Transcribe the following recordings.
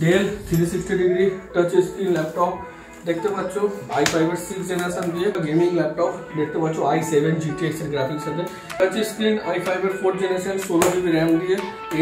Del 360 degree touch screen laptop देखते पाচ্ছ i5 এর 6 জেনারেশন দিয়ে গেমিং ল্যাপটপ দেখতে পাচ্ছ i7 GTX এর গ্রাফিক্স সাথে টাচ স্ক্রিন i5 এর 4 জেনারেশন 16GB RAM দিয়ে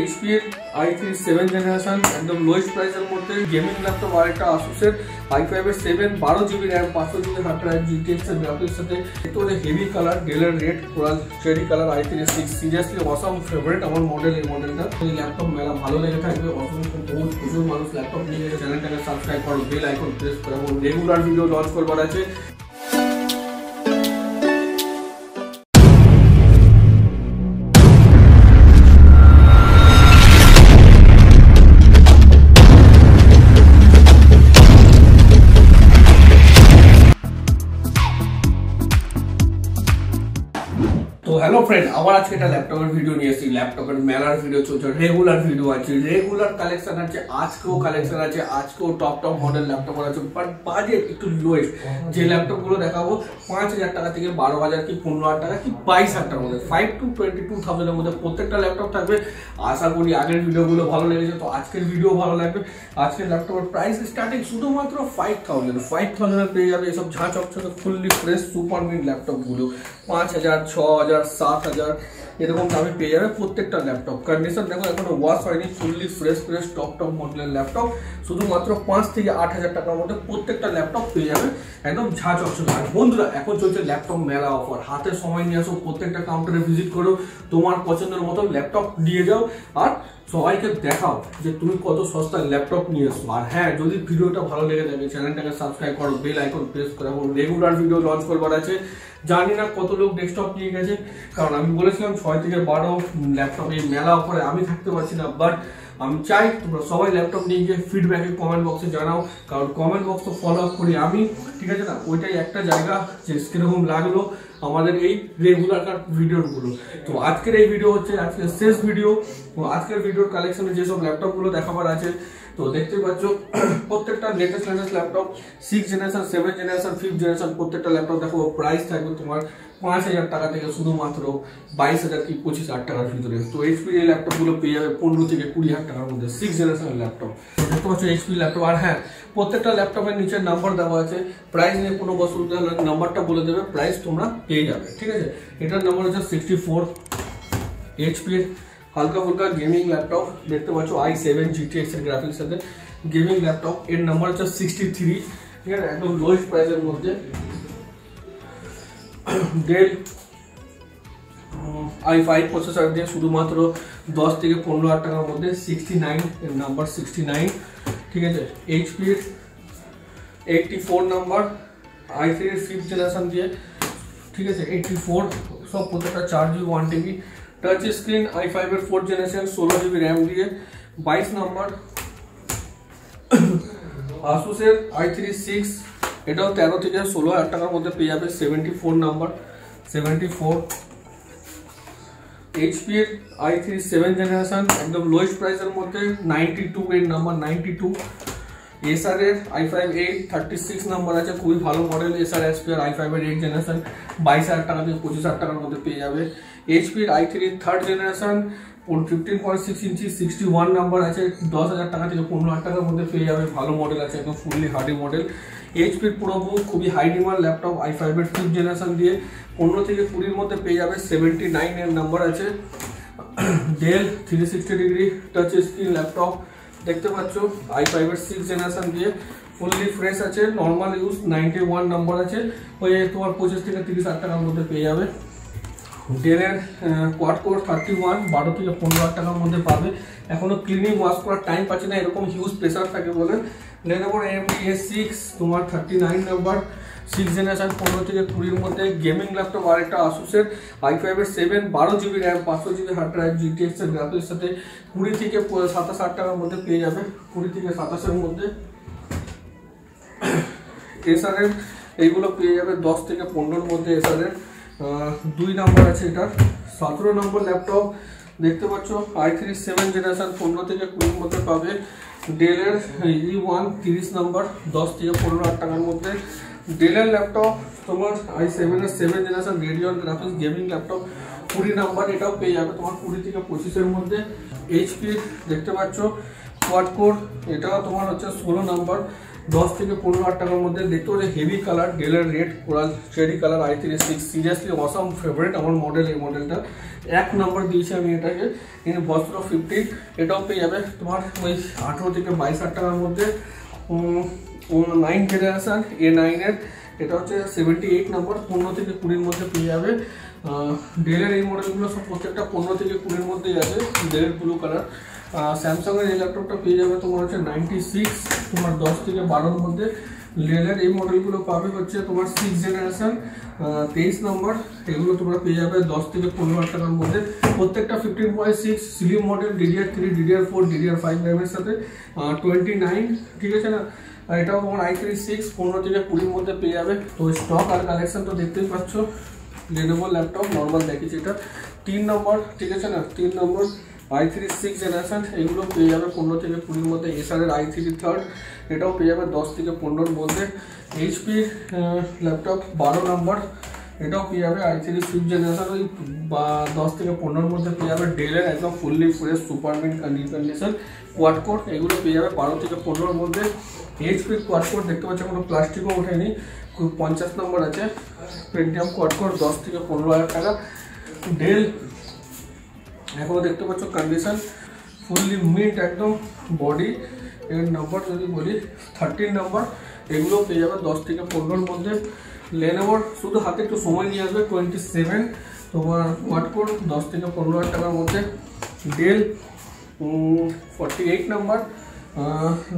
HP এর i3 7 জেনারেশন একদম লোয়েস্ট প্রাইসের মধ্যে গেমিং ল্যাপটপ আর একটা Asus এর i5 এর 7 12GB RAM 500GB hard drive GTX এর গ্রাফিক্স সাথে একটু হেভি কালার ডেলের red coral cherry colour i3 6 seriously awesome favourite আমার মডেল এই মডেলটা এই ল্যাপটপ মেলা ভালো লেগে থাকবে অসংখ্য প্রচুর মানুষ ল্যাপটপ নিয়ে চ্যানেলটাকে সাবস্ক্রাইব করো বেল আইকন প্রেস করো রেগুলার ভিডিও লঞ্চ করবার আছে। तो हेलो फ्रेंड আবার আজকে একটা ল্যাপটপের ভিডিও নিয়ে এসেছি ল্যাপটপের মেলার ভিডিও চলছে রেগুলার ভিডিও আছে রেগুলার কালেকশন আছে আজকেও কালেকশন আছে আজকেও টপ মডেল ল্যাপটপ আছে বাট বাজেট একটু লোয়েস্ট যে ল্যাপটপগুলো দেখাবো 5000 টাকা থেকে 12000 কি 15000 টাকা কি 22000 টাকার মধ্যে 5 to 22000 এর মধ্যে প্রত্যেকটা ল্যাপটপ থাকবে। আশা করি আগের ভিডিওগুলো ভালো লেগেছে তো আজকের ভিডিও ভালো লাগবে। আজকের ল্যাপটপের প্রাইস স্টার্টিং শুধুমাত্র 5000 এর পেয়ে যাবে এসব ঝাঁ চকচকে ফুললি ফ্রেশ সুপার মিড ল্যাপটপগুলো 5000 6000 7000 এরকম দামে পেয়ে যাবে প্রত্যেকটা ল্যাপটপ। কন্ডিশন দেখো এখনো ওয়াশ হয়নি ফুললি ফ্রেশ টপ মডেলের ল্যাপটপ শুধুমাত্র 5 থেকে 8000 টাকার মধ্যে প্রত্যেকটা ল্যাপটপ পেয়ে যাবে একদম ঝাঁ চকচকে। আর বন্ধুরা এখন চলছে ল্যাপটপ মেলা অফার হাতে সময় নিয়ে আসো প্রত্যেকটা কাউন্টারে ভিজিট করো তোমার পছন্দের মতো ল্যাপটপ দিয়ে যাও আর সবাইকে দেখাও যে তুমি কত সস্তায় ল্যাপটপ নিয়ে এসো। আর হ্যাঁ যদি ভিডিওটা ভালো লেগে থাকে চ্যানেলটাকে সাবস্ক্রাইব করো বেল আইকন প্রেস করো এবং রেগুলার ভিডিও লঞ্চ করবার আছে। জানি না কত লোক ডেস্কটপ নিয়ে গেছে কারণ আমি বলেছিলাম 6 থেকে 12 ল্যাপটপ এই মেলা অফারে আমি থাকতে পারছি না বাট আমি চাই তোমরা সবাই ল্যাপটপ নিয়ে গিয়ে ফিডব্যাকে কমেন্ট বক্সে জানাও কারণ কমেন্ট বক্স তো ফলো আপ করি আমি ঠিক আছে না ওইটাই একটা জায়গা যে কিরকম লাগলো আমাদের এই রেগুলার ভিডিওগুলো। তো আজকের এই ভিডিও হচ্ছে আজকের শেষ ভিডিও। তো আজকের ভিডিওর কালেকশনে যেসব ল্যাপটপগুলো দেখাবার আছে তো দেখতে পাচ্ছ প্রত্যেকটা latest laptop 6 generation 7 generation 5th generation প্রত্যেকটা ল্যাপটপ দেখো প্রাইস থাকবে তোমার 5000 টাকা থেকে শুধুমাত্র 22000 কি 25000 টাকার ভিতরে। তো HP এই ল্যাপটপগুলো পেয়ে যাবে 15 থেকে 20000 টাকার মধ্যে 6 জেনারেশনের ল্যাপটপ দেখতে পাচ্ছ HP ল্যাপটপ। আর হ্যাঁ প্রত্যেকটা ল্যাপটপের নিচে নাম্বার দেওয়া আছে প্রাইস নিয়ে কোনো অসুবিধা হলে নাম্বারটা বলে দেবে প্রাইস তোমরা পেয়ে যাবে ঠিক আছে। এটার নাম্বার হচ্ছে 64 HP হালকা ফুলকা গেমিং ল্যাপটপ দেখতে পাচ্ছ i7 GTX এর গ্রাফিক্স সাথে গেমিং ল্যাপটপ এর নাম্বার হচ্ছে 63 ঠিক আছে একদম লোয়েস্ট প্রাইসের মধ্যে। ডেল i5 প্রসেসর দিয়ে শুধুমাত্র 10 থেকে 15000 টাকার মধ্যে 69 এর নাম্বার 69 ঠিক আছে। HP এর 84 নাম্বার i3 এর 5th জেনারেশন দিয়ে ঠিক আছে 84 সব প্রত্যেকটা 4GB 1TB touch screen i5 এর 4th জেনারেশন 16GB RAM দিয়ে 22 নাম্বার Asus এর i3 6 এটাও 13 থেকে 16000 টাকার মধ্যে পেয়ে যাবে 74 নাম্বার 74 HP এর i3 7 জেনারেশন একদম লোয়েস্ট প্রাইসের মধ্যে 92 এর নাম্বার 92 Acer এর i5 8 36 নাম্বার আছে খুবই ভালো মডেল Acer Aspire i5 এর 8 জেনারেশন 22000 টাকা থেকে 25000 টাকার মধ্যে পেয়ে যাবে। HP এর i3 3rd জেনারেশন 15.6 ইঞ্চি 61 নাম্বার আছে 10000 টাকা থেকে 15000 টাকার মধ্যে পেয়ে যাবে ভালো মডেল আছে একদম ফুললি হার্ডি মডেল। HP এর প্রোবুক খুবই হাই ডিমান্ড ল্যাপটপ i5 এর 5th জেনারেশন দিয়ে 15 থেকে 20 এর মধ্যে পেয়ে যাবে 79 এর নাম্বার আছে। Dell 360 degree touch screen laptop দেখতে পাচ্ছ i5 এর 6 জেনারেশন দিয়ে ফুললি ফ্রেশ আছে নরমাল ইউজ 91 নাম্বার আছে ওই তোমার 25 থেকে 30000 টাকার মধ্যে পেয়ে যাবে। ডেলের কোয়াড কোর 31 12 থেকে 15000 টাকার মধ্যে পাবে এখনো ক্লিনিং ওয়াশ করার টাইম পাচ্ছে না এরকম হিউজ প্রেসার থাকে বলে। Lenovo AMD A6 তোমার 39 নাম্বার 6 জেনারেশন 15 থেকে 20 এর মধ্যে গেমিং ল্যাপটপ আর একটা Asus এর i5 এর 7 12GB RAM 500GB hard drive GTX এর গ্রাফিক্স সাথে 20 থেকে 27000 টাকার মধ্যে পেয়ে যাবে 20 থেকে 27 এর মধ্যে। Acer এর এইগুলো পেয়ে যাবে 10 থেকে 15 এর মধ্যে Acer এর 2 নাম্বার আছে এটা 17 নম্বর ল্যাপটপ দেখতে পাচ্ছ i3 7 জেনারেশন 15 থেকে 20 এর মধ্যে পাবে। ডেলের E1 30 নাম্বার 10 থেকে 15000 টাকার মধ্যে। ডেলের ল্যাপটপ তোমার i7 এর 7 generation Radeon graphics gaming laptop 20 number এটাও পেয়ে যাবে তোমার 20 থেকে 25 এর মধ্যে। HP দেখতে পাচ্ছ কোয়াড কোর, এটাও তোমার হচ্ছে 16 নাম্বার, 10 থেকে 15,000 টাকার মধ্যে। দেখতে পাচ্ছি হেভি কালার, ডেলের red coral cherry colour i36, seriously awesome favourite আমার মডেল। এই মডেলটা 1 নম্বর দিয়েছি আমি এটাকে, কিন্তু বস্ত্র 15। এটাও পেয়ে যাবে তোমার ওই 18 থেকে 22,000 টাকার মধ্যে। 9 জেনারেশন A9 এর, এটা হচ্ছে 78 নম্বর, 15 থেকে 20-র মধ্যে পেয়ে যাবে। ডেলের এই মডেলগুলো সব প্রত্যেকটা 15 থেকে 20-র মধ্যেই আছে। ডেলের ব্লু কালার। স্যামসাং এর এই ল্যাপটপটা পেয়ে যাবে তোমার হচ্ছে 96, তোমার 10 থেকে 12-র মধ্যে। ডেলের এই মডেলগুলো পাবে হচ্ছে তোমার 6 জেনারেশন 23 নম্বর, এগুলো তোমরা পেয়ে যাবে 10 থেকে 15,000 টাকার মধ্যে। প্রত্যেকটা 15.6 slim model, DDR3, DDR4, DDR5 র্যামের সাথে 29, ঠিক আছে না। এটাও তোমার i36, 15 থেকে 20-র মধ্যে পেয়ে যাবে। তো স্টক আর কালেকশন তো দেখতেই পাচ্ছ। Lenovo ল্যাপটপ নর্মাল দেখিয়েছি, এটা 3 নম্বর, ঠিক আছে না। 3 নম্বর i36 জেনারেশন, এগুলো পেয়ে যাবে 15 থেকে 20-র মধ্যে। এসার এর i3 থার্ড, এটাও পেয়ে যাবে 10 থেকে 15-র মধ্যে। HP ল্যাপটপ 12 নম্বর, এটাও পেয়ে যাবে i3 5th জেনারেশন, ওই 10 থেকে 15-র মধ্যে পেয়ে যাবে। ডেলের একদম fully fresh super mint condition quad core, এগুলো পেয়ে যাবে 12 থেকে 15-র মধ্যে। HP কোয়াড কোর দেখতে পাচ্ছ কোনো প্লাস্টিকও ওঠেনি, 50 নম্বর আছে। পেন্টিয়াম কোয়াড কোর 10 থেকে 15,000 টাকা। ডেল এখনো দেখতে পাচ্ছ কন্ডিশন ফুললি মিন্ট একদম বডি। এর নম্বর যদি বলি 13 নম্বর, এগুলো পেয়ে যাবে 10 থেকে 15-র মধ্যে। Lenovo শুধু হাতে একটু সময় নিয়ে আসবে, 27 তোমার কোয়াড কোর 10 থেকে 15,000 টাকার মধ্যে। ডেল 48 নম্বর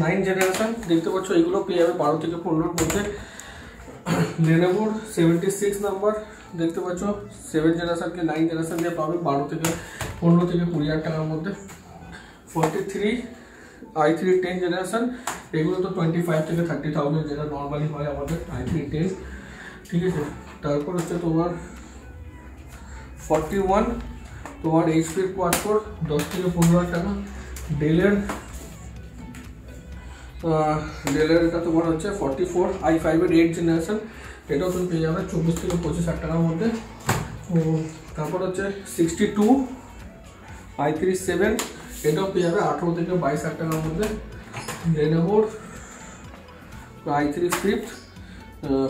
9 জেনারেশন, দেখতে পাচ্ছ এগুলো পেয়ে যাবে 12 থেকে 15-র মধ্যে। Lenovo 76 নম্বর, দেখতে পাচ্ছ 7 জেনারেশনকে 9 জেনারেশন দিয়ে পাবে 12 থেকে 15 থেকে 20,000 টাকার মধ্যে। 43 i3 10 জেনারেশন, এগুলো তো 25 থেকে 30,000 যেটা নর্মালি হয় আমাদের i3 10, ঠিক আছে। তারপর হচ্ছে তোমার 41 তোমার HP কোয়াড কোর 10 থেকে 15,000 টাকা। ডেলের এটা তোমার হচ্ছে 44 i5 এর 8 জেনারেশন, এটাও তুমি পেয়ে যাবে 24 থেকে 25,000 টাকার মধ্যে। তারপর হচ্ছে 62 i3 7, এটাও পেয়ে যাবে 18 থেকে 22,000 টাকার মধ্যে। Lenovo i3 5th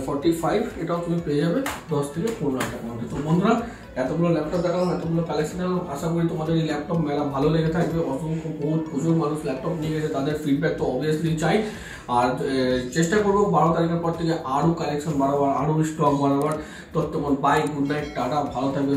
45, এটাও তুমি পেয়ে যাবে 10 থেকে 15,000 টাকার মধ্যে। তো বন্ধুরা, এতগুলো ল্যাপটপ দেখালাম, এতগুলো কালেকশন দেখালাম, আশা করি তোমাদের এই ল্যাপটপ মেলা ভালো লেগে থাকবে। অসংখ্য প্রচুর মানুষ ল্যাপটপ নিয়ে গেছে, তাদের ফিডব্যাক তো অবভিয়াসলি চাই। আর চেষ্টা করবো 12 তারিখের পর থেকে আরও কালেকশন বাড়াবার, আরও স্টক বাড়াবার। ততক্ষণ বাই, গুড নাইট, টাটা, ভালো থাকবে।